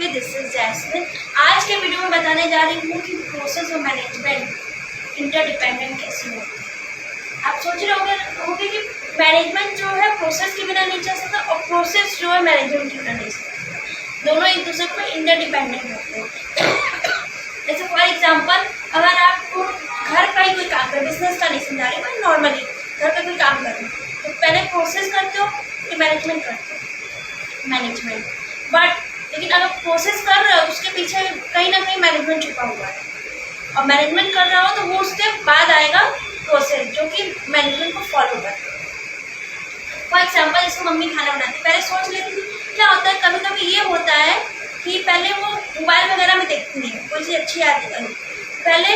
Everybody, this is jasmine. आज के video में बताने जा रही हूँ कि प्रोसेस और मैनेजमेंट इंटरडिपेंडेंट कैसे होते हैं। आप सोच रहे होंगे कि मैनेजमेंट जो है प्रोसेस के बिना नहीं चल सकता और प्रोसेस जो है मैनेजमेंट के बिना नहीं चल सकता। दोनों एक दूसरे पर इंटरडिपेंडेंट होते हैं। जैसे फॉर एग्जाम्पल, अगर आपको घर का ही कोई काम कर, बिजनेस का नहीं समझा रही, मैं नॉर्मली घर का कोई काम कर रही हूँ, तो पहले प्रोसेस करते हो फिर मैनेजमेंट करते हो, मैनेजमेंट। बट लेकिन अगर प्रोसेस कर रहे हो उसके पीछे कहीं ना कहीं मैनेजमेंट छुपा हुआ है, और मैनेजमेंट कर रहा हो तो वो उसके बाद आएगा प्रोसेस जो कि मैनेजमेंट को फॉलो करता है। फॉर एग्जाम्पल, जैसे मम्मी खाना बनाती, पहले सोच लेती थी। क्या होता है, कभी कभी ये होता है कि पहले वो मोबाइल वगैरह में देखती है कोई चीज़ अच्छी आती है, पहले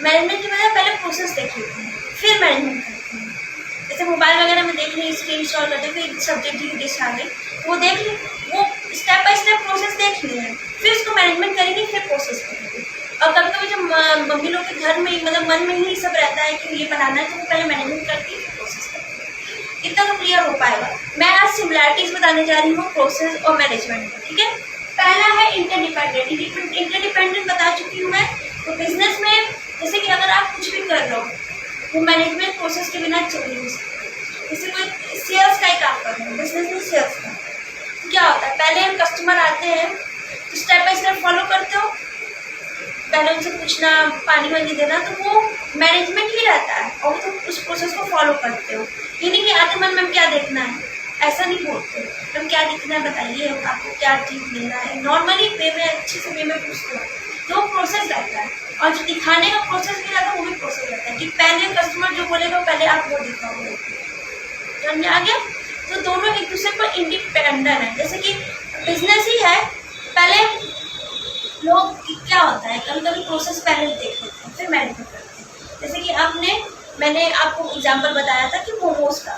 मैनेजमेंट की बजाय पहले प्रोसेस देख लेती है फिर मैनेजमेंट करती है। जैसे मोबाइल वगैरह में देख ली, स्क्रीन इंस्टॉल करते हैं, फिर सब्जेक्ट की डिश आ गई, वो देख ली, वो स्टेप बाय स्टेप प्रोसेस देख ली है, फिर उसको मैनेजमेंट करेंगे, फिर प्रोसेस करेंगे। और कभी कभी जब मम्मी लोग के घर में मतलब मन में ही सब रहता है कि ये बनाना है, तो वो पहले मैनेजमेंट करके फिर प्रोसेस करते हैं। इतना तो क्लियर हो पाएगा। मैं आज सिमिलैरिटीज बताने जा रही हूँ प्रोसेस और मैनेजमेंट में, ठीक है। पहला है इंटरडिपेंडेंट। इंटरडिपेंडेंट बता चुकी हूँ मैं। तो बिजनेस में जैसे कि अगर आप कुछ भी कर रहे हो वो मैनेजमेंट प्रोसेस के बिना चल नहीं सकता। जैसे कोई सेल्स का ही काम कर रहे हो, बिजनेस में सेल्स का, तो क्या होता है, पहले कस्टमर आते हैं तो स्टेप बाय स्टेप फॉलो करते हो, पहले उनसे पूछना, पानी वानी देना, तो वो मैनेजमेंट ही रहता है और तो उस प्रोसेस को फॉलो करते हो। ये नहीं कि आते मन में क्या देखना है, ऐसा नहीं बोलते। तुम क्या देखना है बताइए, आपको क्या चीज़ लेना है, नॉर्मली वे में अच्छे से वे में पूछते हो, तो प्रोसेस रहता है। और जो दिखाने का प्रोसेस भी रहता है वो भी प्रोसेस रहता है कि पहले कस्टमर जो बोलेगा पहले आप वो दिखाओगे। समझ में आ गया? तो दोनों एक दूसरे पर इंडिपेंडेंट है। जैसे कि बिजनेस ही है, पहले लोग क्या होता है, कभी कभी प्रोसेस पहले देख लेते हैं फिर मैनेजमेंट करते हैं। जैसे कि मैंने आपको एग्जाम्पल बताया था कि मोमोज का,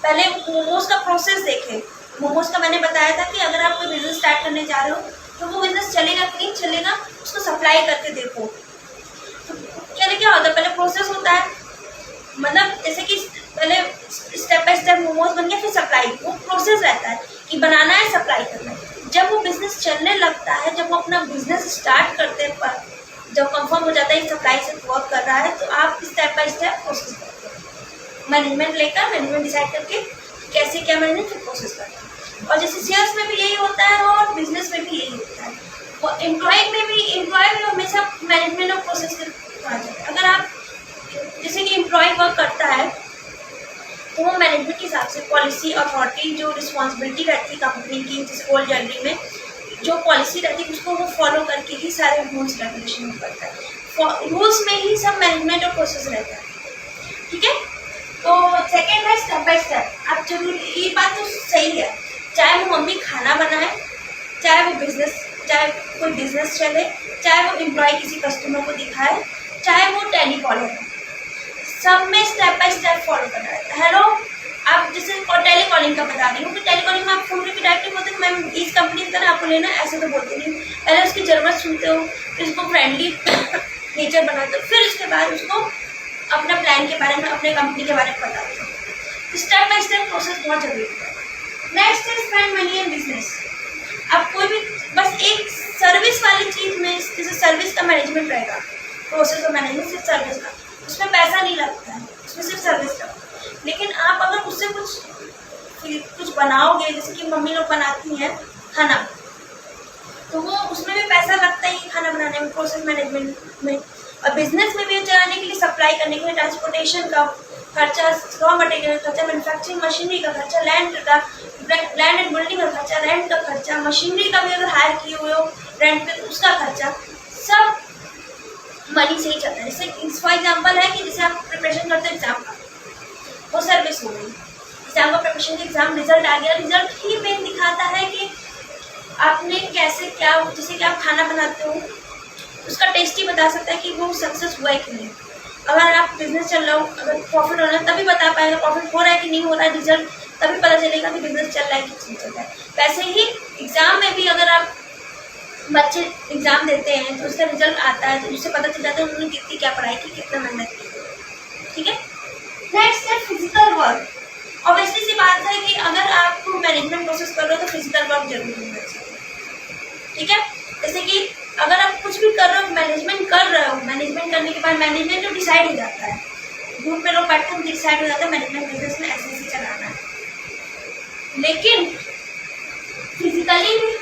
पहले मोमोज का प्रोसेस देखे। मोमोज का मैंने बताया था कि अगर आप कोई बिजनेस स्टार्ट करने जा रहे हो तो वो बिजनेस चलेगा कि नहीं चलेगा, उसको सप्लाई करके देखो। तो क्या होता है, पहले प्रोसेस होता है, मतलब जैसे कि पहले स्टेप बाय स्टेप मोमोज बन गया फिर सप्लाई, वो प्रोसेस रहता है कि बनाना है, सप्लाई करना है। जब वो बिजनेस चलने लगता है, जब वो अपना बिजनेस स्टार्ट करते हैं, पर जब कंफर्म हो जाता है सप्लाई से वर्क कर रहा है, तो आप स्टेप बाय स्टेप प्रोसेस करते हैं, मैनेजमेंट लेकर, मैनेजमेंट डिसाइड करके कैसे क्या मैनेजमेंट फिर प्रोसेस करते हैं। और जैसे सेल्स में भी यही होता है और बिजनेस में भी यही होता है। और एम्प्लॉय भी हमेशा मैनेजमेंट और प्रोसेस के कहा जाता है। अगर आप जैसे कि एम्प्लॉय वर्क करता है तो वो मैनेजमेंट के हिसाब से पॉलिसी, अथॉरिटी, जो रिस्पॉन्सिबिलिटी रहती है कंपनी की, जैसे गोल्ड ज्वेलरी में जो पॉलिसी रहती है उसको वो फॉलो करके ही सारे रूल्स रेगुलेशन करता है। रूल्स में ही सब मैनेजमेंट और प्रोसेस रहता है, ठीक है। तो सेकेंड है स्टेप बाय स्टेप। आप जरूर, ये बात तो सही है, चाहे वो मम्मी खाना बनाए, चाहे वो चाहे कोई बिजनेस चले, चाहे वो एम्प्लॉय किसी कस्टमर को दिखाए, चाहे वो टेलीकॉलर है, सब में स्टेप बाय स्टेप फॉलो करना रहता है। हेलो, आप जैसे टेलीकॉलिंग का बता रही हूँ कि टेलीकॉलिंग में आप फोन करके डायरेक्टली बोलते हो मैम इस कंपनी का ना आपको लेना है, ऐसे तो बोलते नहीं। पहले उसकी ज़रूरत सुनते हो, फिर उसको फ्रेंडली नेचर बनाते हो, फिर उसके बाद उसको अपना प्लान के बारे में, अपने कंपनी के बारे में बताते हो। स्टेप बाय स्टेप प्रोसेस बहुत जरूरी है। नेक्स्ट है स्पेंड मनी इन बिजनेस। आप कोई भी बस एक सर्विस वाली चीज़ में, जैसे सर्विस का मैनेजमेंट रहेगा, प्रोसेस और मैनेजमेंट सिर्फ सर्विस का, उसमें पैसा नहीं लगता है, उसमें सिर्फ सर्विस का। लेकिन आप अगर उससे कुछ बनाओगे, जैसे कि मम्मी लोग बनाती हैं खाना, तो वो उसमें भी पैसा लगता है खाना बनाने में, प्रोसेस मैनेजमेंट में। और बिजनेस में भी चलाने के लिए, सप्लाई करने के लिए ट्रांसपोर्टेशन का खर्चा, रॉ मटेरियल का खर्चा, मैन्युफैक्चरिंग मशीनरी का खर्चा, लैंड एंड बिल्डिंग का खर्चा, रेंट का खर्चा, मशीनरी का भी अगर हायर किए हुए हो रेंट पे तो उसका खर्चा, सब मनी से ही चलता है। जैसे फॉर एग्जाम्पल है कि जैसे आप प्रिपरेशन करते हो एग्जाम का, वो सर्विस हो गई। एग्जाम का प्रिपरेशन, एग्जाम रिजल्ट आ गया, रिजल्ट ही मेन दिखाता है कि आपने कैसे क्या, जैसे कि आप खाना बनाते हो उसका टेस्ट ही बता सकता है कि वो सक्सेस हुआ है कि नहीं। अगर आप बिजनेस चल रहा हो, अगर प्रॉफिट हो रहा है तभी बता पाएगा प्रॉफिट हो रहा है कि नहीं हो रहा है, रिजल्ट तभी पता चलेगा कि बिजनेस चल रहा है कि नहीं चल रहा है। वैसे ही एग्जाम में भी अगर आप बच्चे एग्जाम देते हैं तो उसका रिजल्ट आता है, तो उससे पता चल जाता है उन्होंने कितनी क्या पढ़ाई की, कितना मेहनत की, ठीक है। नेक्स्ट है फिजिकल वर्क। ऑब्वियसली सी बात है कि अगर आप मैनेजमेंट प्रोसेस कर रहे हो तो फिजिकल वर्क जरूर होना चाहिए। ठीक है। जैसे कि अगर आप कुछ भी कर रहे हो, मैनेजमेंट कर रहे हो, मैनेजमेंट करने के बाद मैनेजमेंट जो डिसाइड हो जाता है, ग्रुप में लोग बैठते हैं, डिसाइड हो जाता है मैनेजमेंट बिजनेस में ऐसे ऐसे चलाना है। लेकिन फिजिकली भी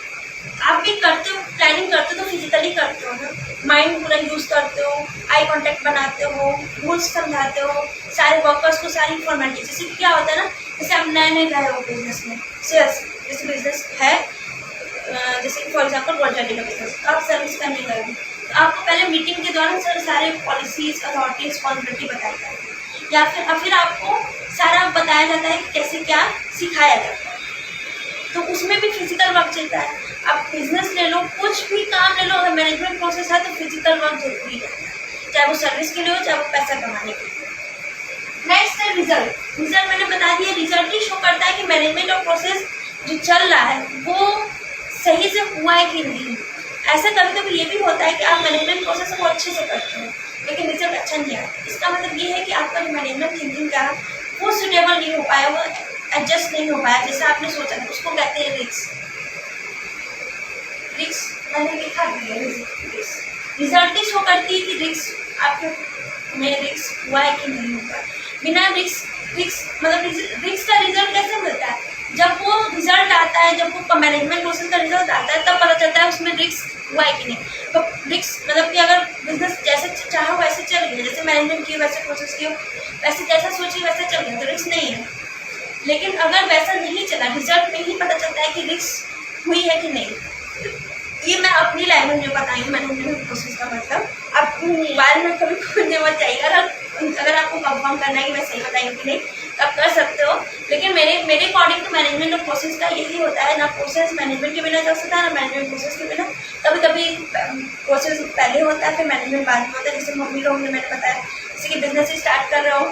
आप भी करते हो, प्लानिंग करते हो तो फिजिकली करते हो ना, माइंड पूरा यूज करते हो, आई कांटेक्ट बनाते हो, रूल्स समझाते हो सारे वर्कर्स को, सारी फॉर्मेलिटी। जैसे कि क्या होता है ना, जैसे आप नए नए गए हो बिजनेस में, सेल्स जैसे बिजनेस है, जैसे कि फॉर एग्जाम्पल वॉलंटियरिंग का बिजनेस, तो आप सर्विस करने गए हो, तो आपको पहले मीटिंग के दौरान सारे पॉलिसीज, अथॉरिटी, रिस्पॉन्सिबिलिटी बताई जाती है, या फिर आपको सारा बताया जाता है कि कैसे क्या सिखाया जाता है। तो उसमें भी फिजिकल वर्क चलता है। आप बिजनेस ले लो, कुछ भी काम ले लो, अगर मैनेजमेंट प्रोसेस है तो फिजिकल वर्क जरूरी है, चाहे वो सर्विस के लिए हो, चाहे वो पैसा कमाने के लिए। नेक्स्ट है रिजल्ट। रिजल्ट मैंने बता दिया, रिजल्ट ही शो करता है कि मैनेजमेंट और प्रोसेस जो चल रहा है वो सही से हुआ है कि नहीं। ऐसा कभी कभी ये भी होता है कि आप मैनेजमेंट प्रोसेस को अच्छे से करते हो लेकिन रिजल्ट अच्छा नहीं आया। इसका मतलब ये है कि आपका जो मैनेजमेंट थिंकिंग का वो सुटेबल नहीं हो पाया, वो एडजस्ट नहीं हो पाया जैसा आपने सोचा था। उसको कहते हैं रिस्क। रिस्क मैंने लिखा भी है, रिजल्ट ही शो करती है कि रिस्क आपके में रिस्क हुआ है कि नहीं हुआ। बिना रिस्क मतलब रिस्क का रिजल्ट कैसे मिलता है? जब वो रिजल्ट आता है, जब वो मैनेजमेंट प्रोसेस का रिजल्ट आता है, तब पता चलता है उसमें रिस्क हुआ है कि नहीं। तो रिस्क मतलब कि अगर बिजनेस जैसे चाहो वैसे चल गया, जैसे मैनेजमेंट की वैसे प्रोसेस की, वैसे जैसा सोची वैसा चल गया, तो रिस्क नहीं है। लेकिन अगर वैसा नहीं चला, रिजल्ट में ही पता चलता है कि रिस्क हुई है कि नहीं। ये मैं अपनी लैंग्वेज में बताई हूँ मैनेजमेंट प्रोसेस का मतलब। आप मोबाइल में कभी खोजने मत जाइएगा, अगर आपको कंफर्म करना है कि मैं सही बताई हूँ कि नहीं, तब कर सकते हो। लेकिन मेरे अकॉर्डिंग तो मैनेजमेंट और प्रोसेस का यही होता है, ना प्रोसेस मैनेजमेंट के बिना चल सकता है, ना मैनेजमेंट प्रोसेस के बिना। कभी कभी प्रोसेस पहले होता है, फिर मैनेजमेंट बाद में होता है। जैसे मम्मी लोग ने मैंने बताया, जैसे कि बिजनेस स्टार्ट कर रहे हो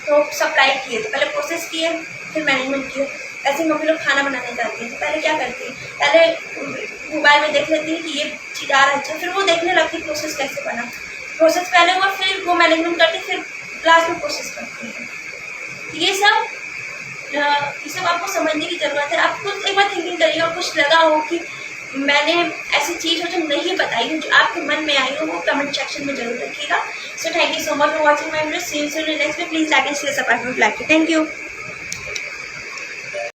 तो सप्लाई किए, तो पहले प्रोसेस किए, फिर मैनेजमेंट किए। ऐसे मम्मी लोग खाना बनाने जाती है तो पहले क्या करती है, पहले मोबाइल में देख लेती है कि ये चीज़ आ रहा है, अच्छा, फिर वो देखने लगती है प्रोसेस कैसे बना। प्रोसेस पहले हुआ, फिर वो मैनेजमेंट करती, फिर लास्ट में प्रोसेस करती है। ये सब आपको समझने की ज़रूरत है। आप खुद एक बार थिंकिंग करिए, और कुछ लगा हो कि मैंने ऐसी चीज़ हो जो नहीं बताई हो, जो आपके मन में आई हो, वो कमेंट सेक्शन में जरूर रखिएगा। So thank you so much for watching my video. See you soon next week. Please like and share, subscribe, like. Thank you.